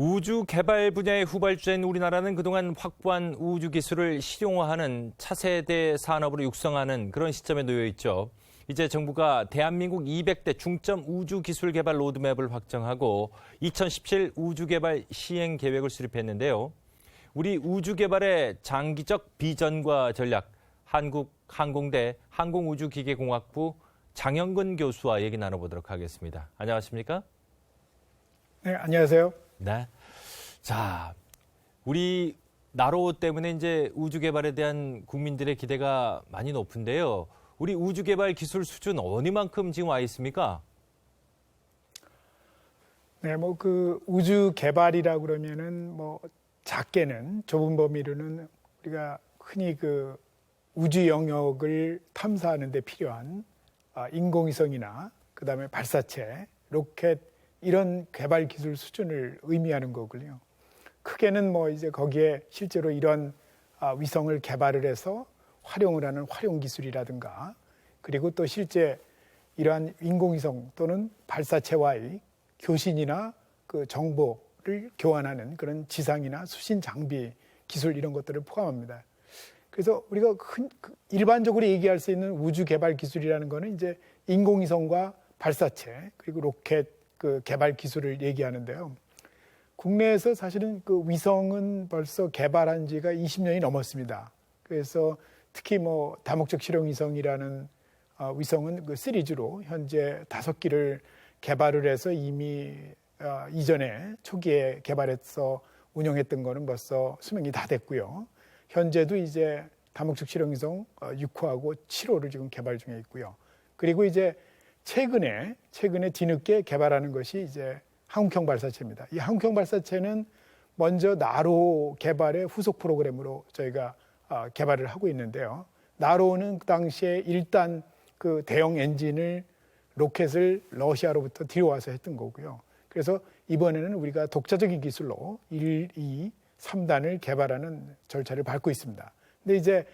우주 개발 분야의 후발주자인 우리나라는 그동안 확보한 우주 기술을 실용화하는 차세대 산업으로 육성하는 그런 시점에 놓여 있죠. 이제 정부가 대한민국 200대 중점 우주 기술 개발 로드맵을 확정하고 2017 우주 개발 시행 계획을 수립했는데요. 우리 우주 개발의 장기적 비전과 전략, 한국항공대 항공우주기계공학부 장영근 교수와 얘기 나눠보도록 하겠습니다. 안녕하십니까? 네, 안녕하세요. 네. 자, 우리 나로 때문에 이제 우주 개발에 대한 국민들의 기대가 많이 높은데요. 우리 우주 개발 기술 수준 어디만큼 지금 와 있습니까? 네, 우주 개발이라고 그러면은 작게는 좁은 범위로는 우리가 흔히 우주 영역을 탐사하는 데 필요한 인공위성이나 그다음에 발사체, 로켓 이런 개발 기술 수준을 의미하는 거군요. 크게는 이제 거기에 실제로 이런 위성을 개발을 해서 활용을 하는 활용 기술이라든가, 그리고 또 실제 이러한 인공위성 또는 발사체와의 교신이나 그 정보를 교환하는 그런 지상이나 수신 장비 기술 이런 것들을 포함합니다. 그래서 우리가 일반적으로 얘기할 수 있는 우주 개발 기술이라는 거는 이제 인공위성과 발사체 그리고 로켓 개발 기술을 얘기하는데요. 국내에서 사실은 위성은 벌써 개발한 지가 20년이 넘었습니다. 그래서 특히 다목적 실용위성이라는 위성은 시리즈로 현재 5기를 개발을 해서 이미 이전에 초기에 개발해서 운영했던 거는 벌써 수명이 다 됐고요. 현재도 이제 다목적 실용위성 6호하고 7호를 지금 개발 중에 있고요. 그리고 이제 최근에 뒤늦게 개발하는 것이 이제 한국형 발사체입니다. 이 한국형 발사체는 먼저 나로 개발의 후속 프로그램으로 저희가 개발을 하고 있는데요. 나로는 그 당시에 일단 그 대형 엔진을 로켓을 러시아로부터 들여와서 했던 거고요. 그래서 이번에는 우리가 독자적인 기술로 1, 2, 3단을 개발하는 절차를 밟고 있습니다. 근데 이제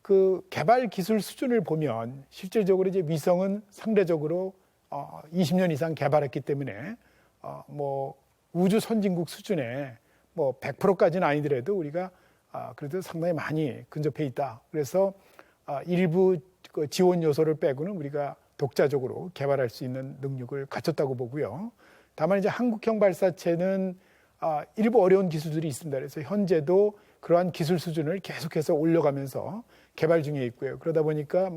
그 개발 기술 수준을 보면 실질적으로 이제 위성은 상대적으로 20년 이상 개발했기 때문에 우주 선진국 수준의 100%까지는 아니더라도 우리가 그래도 상당히 많이 근접해 있다. 그래서 일부 지원 요소를 빼고는 우리가 독자적으로 개발할 수 있는 능력을 갖췄다고 보고요. 다만 이제 한국형 발사체는 일부 어려운 기술들이 있습니다. 그래서 현재도 그러한 기술 수준을 계속해서 올려가면서 개발 중에 있고요. 그러다 보니까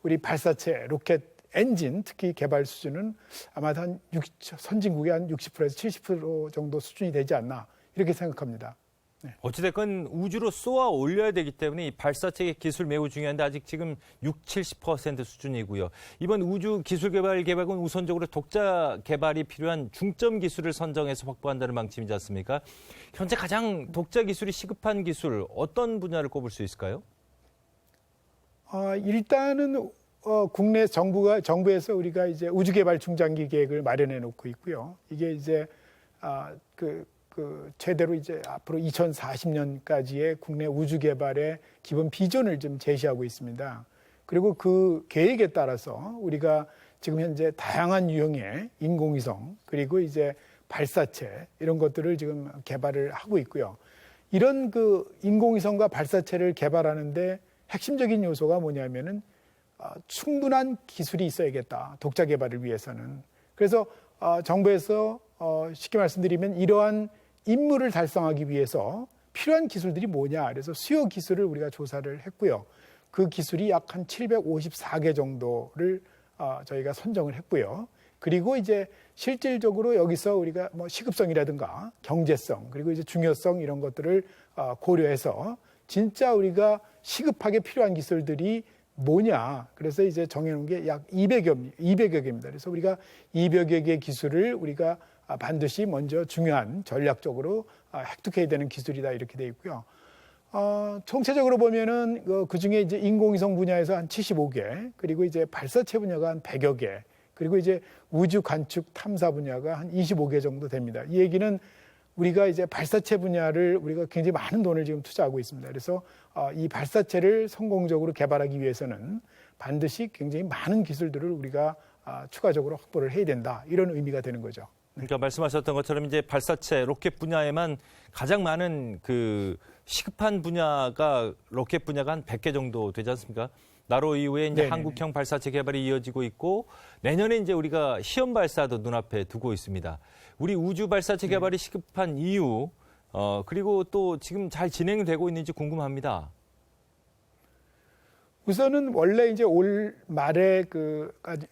우리 발사체, 로켓 엔진 특히 개발 수준은 아마도 선진국의 한 60%에서 70% 정도 수준이 되지 않나 이렇게 생각합니다. 네. 어찌됐건 우주로 쏘아 올려야 되기 때문에 이 발사체 기술 매우 중요한데 아직 지금 60-70% 수준이고요. 이번 우주 기술 개발 계획은 우선적으로 독자 개발이 필요한 중점 기술을 선정해서 확보한다는 방침이지 않습니까? 현재 가장 독자 기술이 시급한 기술 어떤 분야를 꼽을 수 있을까요? 일단은 국내 정부에서 우리가 이제 우주 개발 중장기 계획을 마련해 놓고 있고요. 이게 이제 최대로 이제 앞으로 2040년까지의 국내 우주 개발의 기본 비전을 좀 제시하고 있습니다. 그리고 그 계획에 따라서 우리가 지금 현재 다양한 유형의 인공위성 그리고 이제 발사체 이런 것들을 지금 개발을 하고 있고요. 이런 인공위성과 발사체를 개발하는데 핵심적인 요소가 뭐냐면은 충분한 기술이 있어야겠다. 독자 개발을 위해서는. 그래서 정부에서 쉽게 말씀드리면 이러한 임무를 달성하기 위해서 필요한 기술들이 뭐냐. 그래서 수요 기술을 우리가 조사를 했고요. 그 기술이 약 한 754개 정도를 저희가 선정을 했고요. 그리고 이제 실질적으로 여기서 우리가 시급성이라든가 경제성 그리고 이제 중요성 이런 것들을 고려해서 진짜 우리가 시급하게 필요한 기술들이 뭐냐. 그래서 이제 정해놓은 게 약 200여 개입니다. 그래서 우리가 200여 개 기술을 우리가 반드시 먼저 중요한 전략적으로 획득해야 되는 기술이다 이렇게 돼 있고요. 총체적으로 보면은 그 중에 이제 인공위성 분야에서 한 75개, 그리고 이제 발사체 분야가 한 100여 개, 그리고 이제 우주 관측 탐사 분야가 한 25개 정도 됩니다. 이 얘기는 우리가 이제 발사체 분야를 우리가 굉장히 많은 돈을 지금 투자하고 있습니다. 그래서 이 발사체를 성공적으로 개발하기 위해서는 반드시 굉장히 많은 기술들을 우리가 추가적으로 확보를 해야 된다. 이런 의미가 되는 거죠. 그러니까 말씀하셨던 것처럼 이제 발사체, 로켓 분야에만 가장 많은 그 시급한 분야가 로켓 분야가 한 100개 정도 되지 않습니까? 나로 이후에 이제 네네네. 한국형 발사체 개발이 이어지고 있고 내년에 이제 우리가 시험 발사도 눈앞에 두고 있습니다. 우리 우주 발사체 개발이 시급한 이유, 그리고 또 지금 잘 진행되고 있는지 궁금합니다. 우선은 원래 이제 올 말에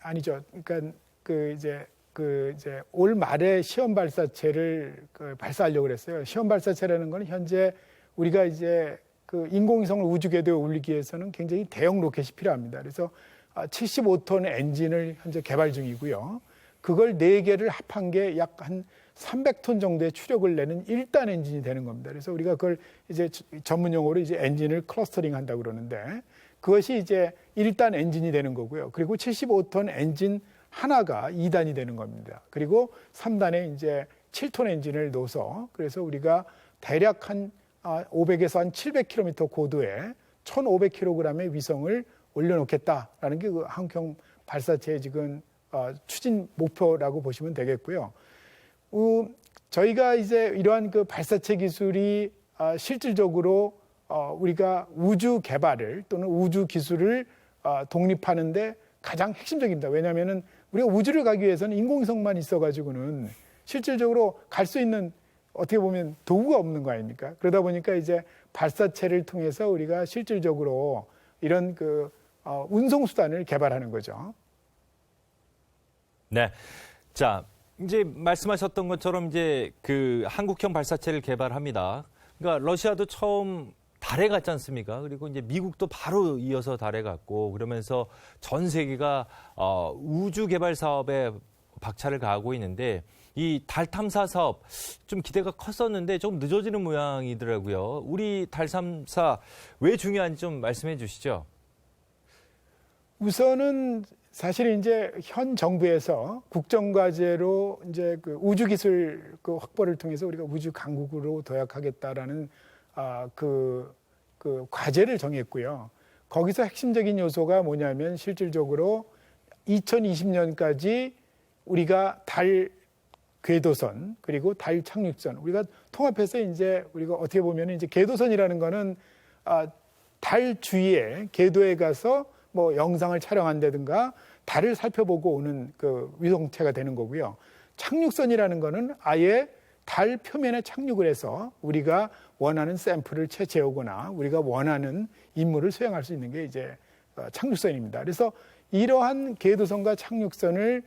아니죠. 그러니까 이제 올 말에 시험 발사체를 발사하려고 그랬어요. 시험 발사체라는 건 현재 우리가 이제 그 인공위성을 우주 궤도에 올리기 위해서는 굉장히 대형 로켓이 필요합니다. 그래서 75톤 엔진을 현재 개발 중이고요. 그걸 4개를 합한 게 약 한 300톤 정도의 추력을 내는 1단 엔진이 되는 겁니다. 그래서 우리가 그걸 이제 전문 용어로 이제 엔진을 클러스터링 한다고 그러는데 그것이 이제 1단 엔진이 되는 거고요. 그리고 75톤 엔진 하나가 2단이 되는 겁니다. 그리고 3단에 이제 7톤 엔진을 넣어서 그래서 우리가 대략 한 500에서 한 700km 고도에 1,500kg의 위성을 올려놓겠다라는 게 그 한국형 발사체의 지금 추진 목표라고 보시면 되겠고요. 저희가 이제 이러한 그 발사체 기술이 실질적으로 우리가 우주 개발을 또는 우주 기술을 독립하는데 가장 핵심적입니다. 왜냐하면은 우리가 우주를 가기 위해서는 인공위성만 있어가지고는 실질적으로 갈 수 있는 어떻게 보면 도구가 없는 거 아닙니까? 그러다 보니까 이제 발사체를 통해서 우리가 실질적으로 이런 그 운송 수단을 개발하는 거죠. 네. 자, 이제 말씀하셨던 것처럼 이제 그 한국형 발사체를 개발합니다. 그러니까 러시아도 처음 달에 갔지 않습니까? 그리고 이제 미국도 바로 이어서 달에 갔고 그러면서 전 세계가 우주 개발 사업에 박차를 가하고 있는데 이 달 탐사 사업 좀 기대가 컸었는데 좀 늦어지는 모양이더라고요. 우리 달 탐사 왜 중요한지 좀 말씀해 주시죠. 우선은 사실 이제 현 정부에서 국정과제로 이제 그 우주 기술 그 확보를 통해서 우리가 우주 강국으로 도약하겠다라는 그 과제를 정했고요. 거기서 핵심적인 요소가 뭐냐면 실질적으로 2020년까지 우리가 달 궤도선 그리고 달 착륙선 우리가 통합해서 이제 우리가 어떻게 보면 이제 궤도선이라는 거는 달 주위에 궤도에 가서 뭐 영상을 촬영한다든가 달을 살펴보고 오는 그 위성체가 되는 거고요. 착륙선이라는 거는 아예 달 표면에 착륙을 해서 우리가 원하는 샘플을 채취해오거나 우리가 원하는 임무를 수행할 수 있는 게 이제 착륙선입니다. 그래서 이러한 궤도선과 착륙선을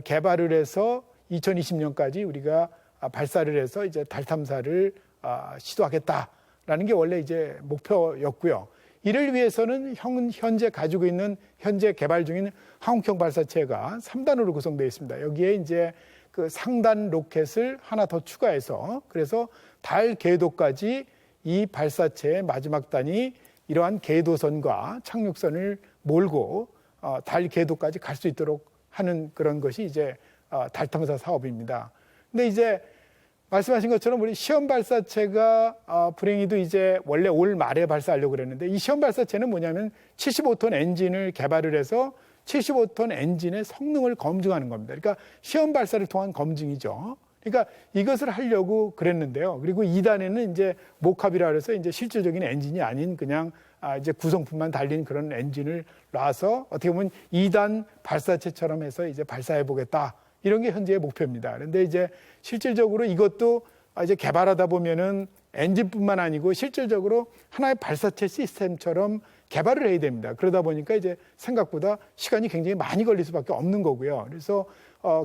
개발을 해서 2020년까지 우리가 발사를 해서 이제 달 탐사를 시도하겠다라는 게 원래 이제 목표였고요. 이를 위해서는 현재 가지고 있는 현재 개발 중인 한국형 발사체가 3단으로 구성되어 있습니다. 여기에 이제 그 상단 로켓을 하나 더 추가해서 그래서 달 궤도까지 이 발사체의 마지막 단이 이러한 궤도선과 착륙선을 몰고 달 궤도까지 갈 수 있도록 하는 그런 것이 이제 달 탐사 사업입니다. 근데 이제 말씀하신 것처럼 우리 시험 발사체가 불행히도 이제 원래 올 말에 발사하려고 그랬는데 이 시험 발사체는 뭐냐면 75톤 엔진을 개발을 해서 75톤 엔진의 성능을 검증하는 겁니다. 그러니까 시험 발사를 통한 검증이죠. 그러니까 이것을 하려고 그랬는데요. 그리고 2단에는 이제 모캅이라 그래서 이제 실질적인 엔진이 아닌 그냥 이제 구성품만 달린 그런 엔진을 놔서 어떻게 보면 2단 발사체처럼 해서 이제 발사해 보겠다. 이런 게 현재의 목표입니다. 그런데 이제 실질적으로 이것도 이제 개발하다 보면은 엔진뿐만 아니고 실질적으로 하나의 발사체 시스템처럼 개발을 해야 됩니다. 그러다 보니까 이제 생각보다 시간이 굉장히 많이 걸릴 수밖에 없는 거고요. 그래서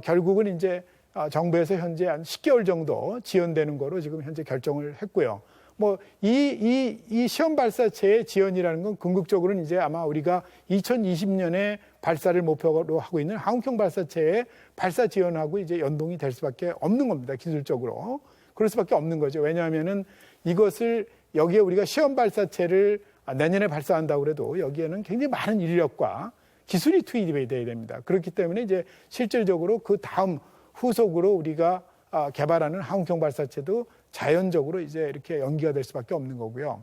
결국은 이제 정부에서 현재 한 10개월 정도 지연되는 거로 지금 현재 결정을 했고요. 뭐 이 시험 발사체의 지연이라는 건 궁극적으로는 이제 아마 우리가 2020년에 발사를 목표로 하고 있는 한국형 발사체의 발사 지연하고 이제 연동이 될 수밖에 없는 겁니다. 기술적으로. 그럴 수밖에 없는 거죠. 왜냐하면은 이것을 여기에 우리가 시험 발사체를 내년에 발사한다고 그래도 여기에는 굉장히 많은 인력과 기술이 투입이 돼야 됩니다. 그렇기 때문에 이제 실질적으로 그 다음 후속으로 우리가 개발하는 한국형 발사체도 자연적으로 이제 이렇게 연기가 될 수밖에 없는 거고요.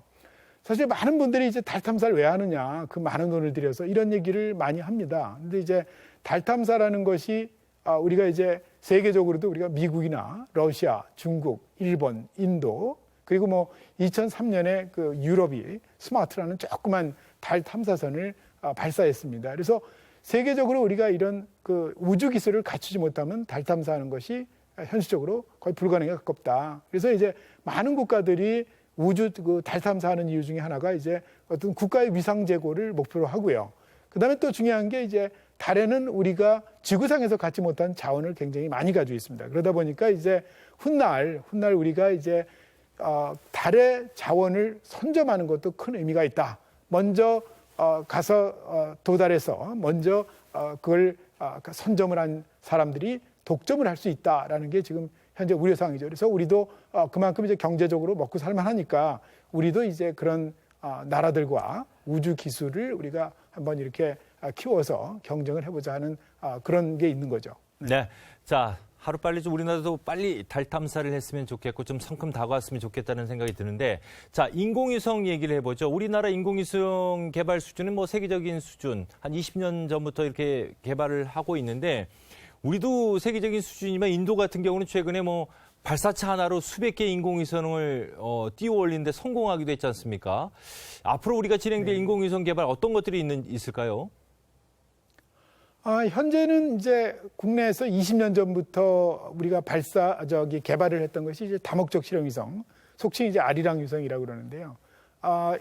사실 많은 분들이 이제 달 탐사를 왜 하느냐, 그 많은 돈을 들여서 이런 얘기를 많이 합니다. 근데 이제 달 탐사라는 것이 우리가 이제 세계적으로도 우리가 미국이나 러시아, 중국, 일본, 인도 그리고 뭐 2003년에 그 유럽이 스마트라는 조그만 달 탐사선을 발사했습니다. 그래서 세계적으로 우리가 이런 그 우주 기술을 갖추지 못하면 달 탐사하는 것이 현실적으로 거의 불가능에 가깝다. 그래서 이제 많은 국가들이 우주 그 달 탐사하는 이유 중에 하나가 이제 어떤 국가의 위상 제고를 목표로 하고요. 그다음에 또 중요한 게 이제 달에는 우리가 지구상에서 갖지 못한 자원을 굉장히 많이 가지고 있습니다. 그러다 보니까 이제 훗날 우리가 이제 달의 자원을 선점하는 것도 큰 의미가 있다. 먼저 가서 도달해서 먼저 그걸 선점을 한 사람들이 독점을 할 수 있다라는 게 지금 현재 우려사항이죠. 그래서 우리도 그만큼 이제 경제적으로 먹고 살만하니까 우리도 이제 그런 나라들과 우주 기술을 우리가 한번 이렇게 키워서 경쟁을 해보자 하는 그런 게 있는 거죠. 네. 자, 하루빨리 좀 우리나라도 빨리 달 탐사를 했으면 좋겠고 좀 성큼 다가왔으면 좋겠다는 생각이 드는데, 자, 인공위성 얘기를 해보죠. 우리나라 인공위성 개발 수준은 뭐 세계적인 수준, 한 20년 전부터 이렇게 개발을 하고 있는데, 우리도 세계적인 수준이지만 인도 같은 경우는 최근에 뭐 발사차 하나로 수백 개의 인공위성을 띄워 올리는데 성공하기도 했지 않습니까? 앞으로 우리가 진행될 인공위성 개발 어떤 것들이 있을까요? 현재는 이제 국내에서 20년 전부터 우리가 개발을 했던 것이 이제 다목적 실험위성, 속칭 이제 아리랑 위성이라고 그러는데요.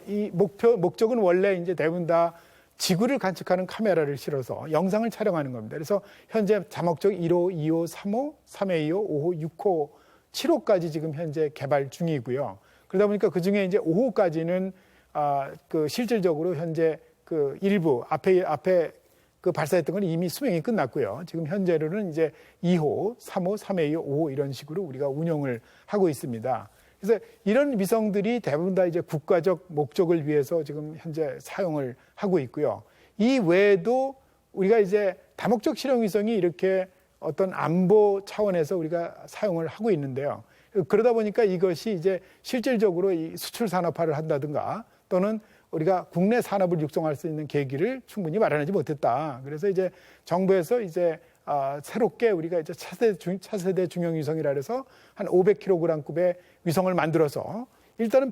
이 목적은 원래 이제 대부분 다 지구를 관측하는 카메라를 실어서 영상을 촬영하는 겁니다. 그래서 현재 다목적 1호, 2호, 3호, 3회 2호, 5호, 6호, 7호까지 지금 현재 개발 중이고요. 그러다 보니까 그 중에 이제 5호까지는 그 실질적으로 현재 그 일부 앞에 그 발사했던 건 이미 수명이 끝났고요. 지금 현재로는 이제 2호, 3호, 3회 2호, 5호 이런 식으로 우리가 운영을 하고 있습니다. 그래서 이런 위성들이 대부분 다 이제 국가적 목적을 위해서 지금 현재 사용을 하고 있고요. 이 외에도 우리가 이제 다목적 실험 위성이 이렇게 어떤 안보 차원에서 우리가 사용을 하고 있는데요. 그러다 보니까 이것이 이제 실질적으로 이 수출 산업화를 한다든가 또는 우리가 국내 산업을 육성할 수 있는 계기를 충분히 마련하지 못했다. 그래서 이제 정부에서 이제 새롭게 우리가 이제 차세대 중형위성이라 해서 한 500kg급의 위성을 만들어서 일단은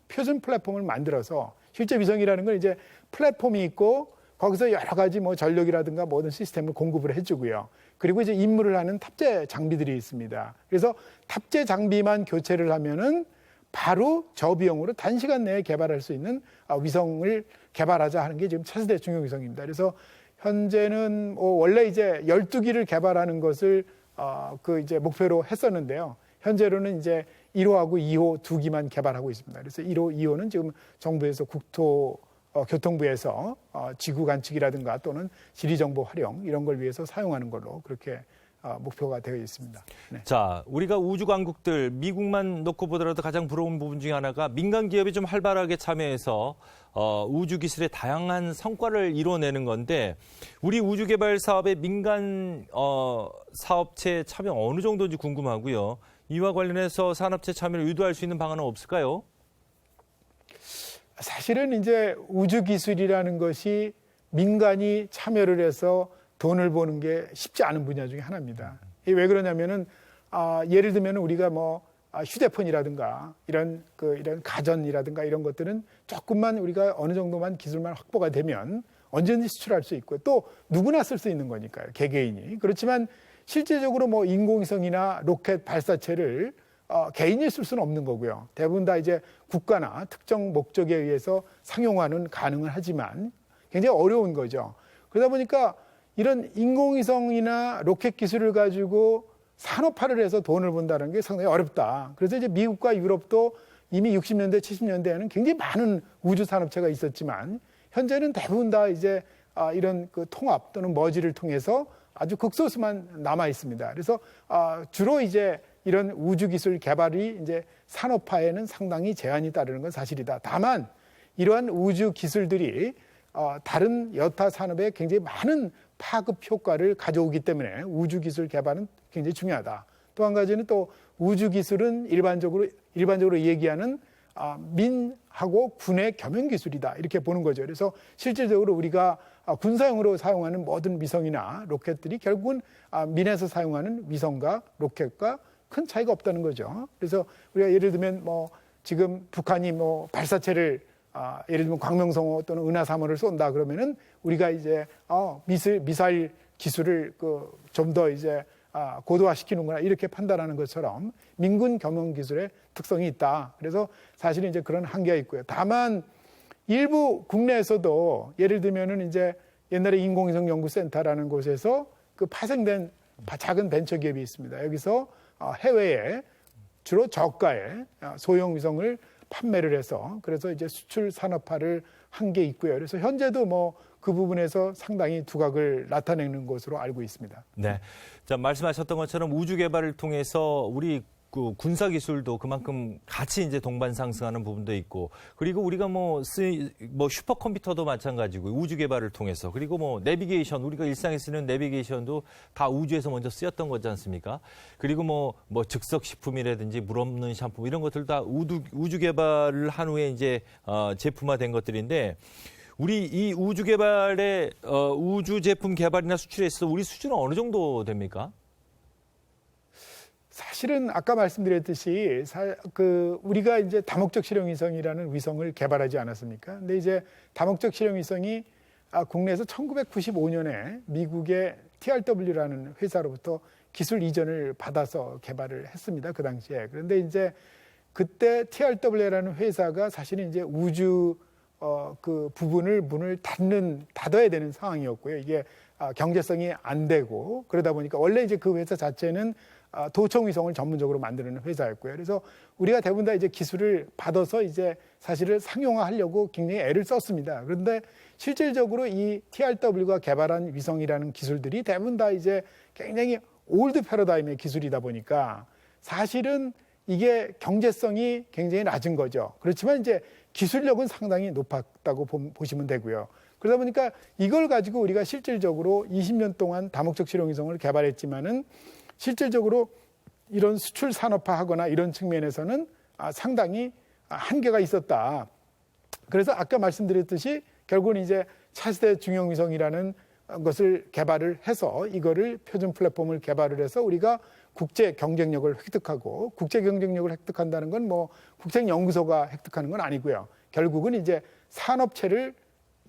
표준 플랫폼을 만들어서 실제 위성이라는 건 이제 플랫폼이 있고 거기서 여러 가지 뭐 전력이라든가 모든 시스템을 공급을 해주고요. 그리고 이제 임무를 하는 탑재 장비들이 있습니다. 그래서 탑재 장비만 교체를 하면은 바로 저비용으로 단시간 내에 개발할 수 있는 위성을 개발하자 하는 게 지금 차세대 중형위성입니다. 그래서 현재는 원래 이제 12기를 개발하는 것을 그 이제 목표로 했었는데요. 현재로는 이제 1호하고 2호 2기만 개발하고 있습니다. 그래서 1호, 2호는 지금 정부에서 교통부에서 지구 관측이라든가 또는 지리정보 활용 이런 걸 위해서 사용하는 걸로 그렇게 목표가 되어 있습니다. 네. 자, 우리가 우주 강국들 미국만 놓고 보더라도 가장 부러운 부분 중에 하나가 민간 기업이 좀 활발하게 참여해서 우주 기술의 다양한 성과를 이뤄내는 건데 우리 우주 개발 사업에 민간 사업체 참여 어느 정도인지 궁금하고요. 이와 관련해서 산업체 참여를 유도할 수 있는 방안은 없을까요? 사실은 이제 우주 기술이라는 것이 민간이 참여를 해서 돈을 버는 게 쉽지 않은 분야 중에 하나입니다. 이게 왜 그러냐면은 예를 들면 우리가 뭐 휴대폰이라든가 이런 가전이라든가 이런 것들은 조금만 우리가 어느 정도만 기술만 확보가 되면 언제든지 수출할 수 있고 또 누구나 쓸 수 있는 거니까요. 개개인이. 그렇지만 실제적으로 뭐 인공위성이나 로켓 발사체를 개인이 쓸 수는 없는 거고요. 대부분 다 이제 국가나 특정 목적에 의해서 상용화는 가능은 하지만 굉장히 어려운 거죠. 그러다 보니까 이런 인공위성이나 로켓 기술을 가지고 산업화를 해서 돈을 번다는 게 상당히 어렵다. 그래서 이제 미국과 유럽도 이미 60년대, 70년대에는 굉장히 많은 우주 산업체가 있었지만 현재는 대부분 다 이제 이런 그 통합 또는 머지를 통해서 아주 극소수만 남아 있습니다. 그래서 주로 이제 이런 우주 기술 개발이 이제 산업화에는 상당히 제한이 따르는 건 사실이다. 다만 이러한 우주 기술들이 다른 여타 산업에 굉장히 많은 파급 효과를 가져오기 때문에 우주 기술 개발은 굉장히 중요하다. 또 한 가지는 또 우주 기술은 일반적으로 얘기하는 민하고 군의 겸용 기술이다. 이렇게 보는 거죠. 그래서 실질적으로 우리가 군사용으로 사용하는 모든 위성이나 로켓들이 결국은 민에서 사용하는 위성과 로켓과 큰 차이가 없다는 거죠. 그래서 우리가 예를 들면 뭐 지금 북한이 뭐 발사체를 예를 들면 광명성호 또는 은하 3호를 쏜다 그러면은 우리가 이제 미사일 기술을 좀 더 이제 고도화시키는구나 이렇게 판단하는 것처럼 민군 경영 기술의 특성이 있다. 그래서 사실은 이제 그런 한계가 있고요. 다만 일부 국내에서도 예를 들면은 이제 옛날에 인공위성 연구센터라는 곳에서 그 파생된 작은 벤처 기업이 있습니다. 여기서 해외에 주로 저가의 소형 위성을 판매를 해서 그래서 이제 수출 산업화를 한 게 있고요. 그래서 현재도 뭐 그 부분에서 상당히 두각을 나타내는 것으로 알고 있습니다. 네. 자, 말씀하셨던 것처럼 우주 개발을 통해서 우리 그 군사 기술도 그만큼 같이 이제 동반 상승하는 부분도 있고, 그리고 우리가 뭐 슈퍼컴퓨터도 마찬가지고 우주 개발을 통해서, 그리고 뭐 내비게이션, 우리가 일상에 쓰는 내비게이션도 다 우주에서 먼저 쓰였던 거지 않습니까? 그리고 뭐 즉석 식품이라든지 물 없는 샴푸 이런 것들 다 우주 개발을 한 후에 이제 제품화된 것들인데, 우리 이 우주 개발의 우주 제품 개발이나 수출에 있어서 우리 수준은 어느 정도 됩니까? 사실은 아까 말씀드렸듯이 우리가 이제 다목적 실용위성이라는 위성을 개발하지 않았습니까? 근데 이제 다목적 실용위성이 국내에서 1995년에 미국의 TRW라는 회사로부터 기술 이전을 받아서 개발을 했습니다. 그 당시에. 그런데 이제 그때 TRW라는 회사가 사실은 이제 우주 그 부분을 문을 닫아야 되는 상황이었고요. 이게 경제성이 안 되고 그러다 보니까 원래 이제 그 회사 자체는 도청 위성을 전문적으로 만드는 회사였고요. 그래서 우리가 대부분 다 이제 기술을 받아서 이제 사실을 상용화하려고 굉장히 애를 썼습니다. 그런데 실질적으로 이 TRW가 개발한 위성이라는 기술들이 대부분 다 이제 굉장히 올드 패러다임의 기술이다 보니까 사실은 이게 경제성이 굉장히 낮은 거죠. 그렇지만 이제 기술력은 상당히 높았다고 보시면 되고요. 그러다 보니까 이걸 가지고 우리가 실질적으로 20년 동안 다목적 실용위성을 개발했지만은 실질적으로 이런 수출 산업화하거나 이런 측면에서는 상당히 한계가 있었다. 그래서 아까 말씀드렸듯이 결국은 이제 차세대 중형위성이라는 것을 개발을 해서 이거를 표준 플랫폼을 개발을 해서 우리가 국제 경쟁력을 획득하고, 국제 경쟁력을 획득한다는 건 뭐 국책연구소가 획득하는 건 아니고요. 결국은 이제 산업체를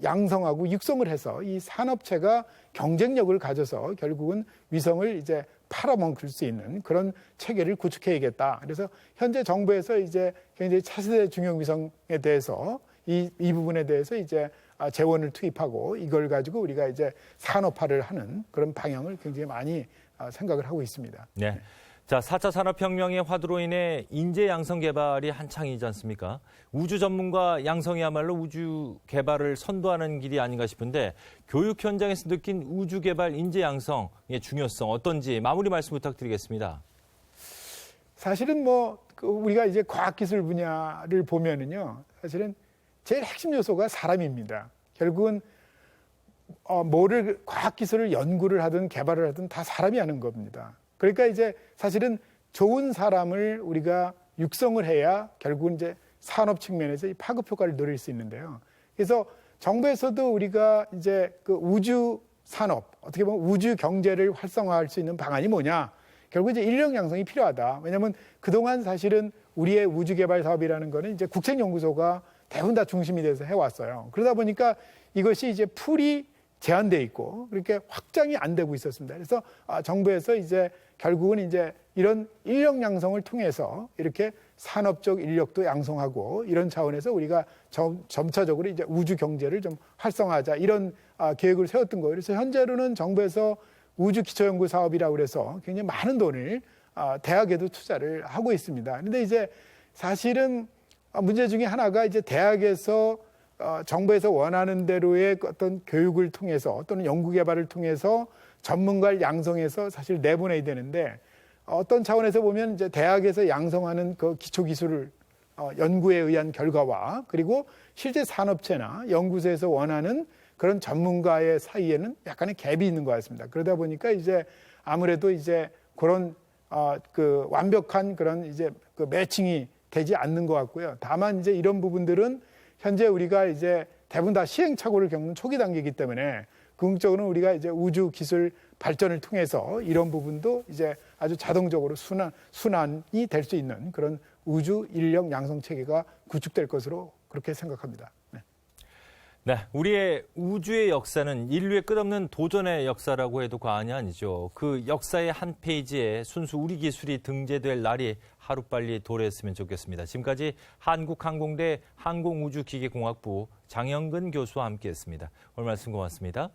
양성하고 육성을 해서 이 산업체가 경쟁력을 가져서 결국은 위성을 이제 팔아먹을 수 있는 그런 체계를 구축해야겠다. 그래서 현재 정부에서 이제 굉장히 차세대 중형 위성에 대해서 이 부분에 대해서 이제 재원을 투입하고 이걸 가지고 우리가 이제 산업화를 하는 그런 방향을 굉장히 많이 생각을 하고 있습니다. 네. 자, 4차 산업혁명의 화두로 인해 인재 양성 개발이 한창이지 않습니까? 우주 전문가 양성이야말로 우주 개발을 선도하는 길이 아닌가 싶은데, 교육 현장에서 느낀 우주 개발 인재 양성의 중요성 어떤지 마무리 말씀 부탁드리겠습니다. 사실은 우리가 이제 과학기술 분야를 보면은요, 사실은 제일 핵심 요소가 사람입니다. 결국은 과학기술을 연구를 하든 개발을 하든 다 사람이 하는 겁니다. 그러니까 이제 사실은 좋은 사람을 우리가 육성을 해야 결국은 이제 산업 측면에서 이 파급 효과를 누릴 수 있는데요. 그래서 정부에서도 우리가 이제 그 우주 산업, 어떻게 보면 우주 경제를 활성화할 수 있는 방안이 뭐냐? 결국 이제 인력 양성이 필요하다. 왜냐하면 그동안 사실은 우리의 우주 개발 사업이라는 거는 이제 국책연구소가 대부분 다 중심이 돼서 해왔어요. 그러다 보니까 이것이 이제 풀이 제한돼 있고 그렇게 확장이 안 되고 있었습니다. 그래서 정부에서 이제 결국은 이제 이런 인력 양성을 통해서 이렇게 산업적 인력도 양성하고 이런 차원에서 우리가 점차적으로 이제 우주 경제를 좀 활성화하자 이런 계획을 세웠던 거예요. 그래서 현재로는 정부에서 우주 기초연구 사업이라고 그래서 굉장히 많은 돈을 대학에도 투자를 하고 있습니다. 그런데 이제 사실은 문제 중에 하나가 이제 대학에서 정부에서 원하는 대로의 어떤 교육을 통해서 또는 연구개발을 통해서 전문가를 양성해서 사실 내보내야 되는데, 어떤 차원에서 보면 이제 대학에서 양성하는 그 기초기술을 연구에 의한 결과와 그리고 실제 산업체나 연구소에서 원하는 그런 전문가의 사이에는 약간의 갭이 있는 것 같습니다. 그러다 보니까 이제 아무래도 이제 그런 그 완벽한 그런 이제 그 매칭이 되지 않는 것 같고요. 다만 이제 이런 부분들은 현재 우리가 이제 대부분 다 시행착오를 겪는 초기 단계이기 때문에 궁극적으로는 우리가 이제 우주 기술 발전을 통해서 이런 부분도 이제 아주 자동적으로 순환이 될 수 있는 그런 우주 인력 양성 체계가 구축될 것으로 그렇게 생각합니다. 네. 네, 우리의 우주의 역사는 인류의 끝없는 도전의 역사라고 해도 과언이 아니죠. 그 역사의 한 페이지에 순수 우리 기술이 등재될 날이 하루빨리 도래했으면 좋겠습니다. 지금까지 한국항공대 항공우주기계공학부 장영근 교수와 함께했습니다. 오늘 말씀 고맙습니다.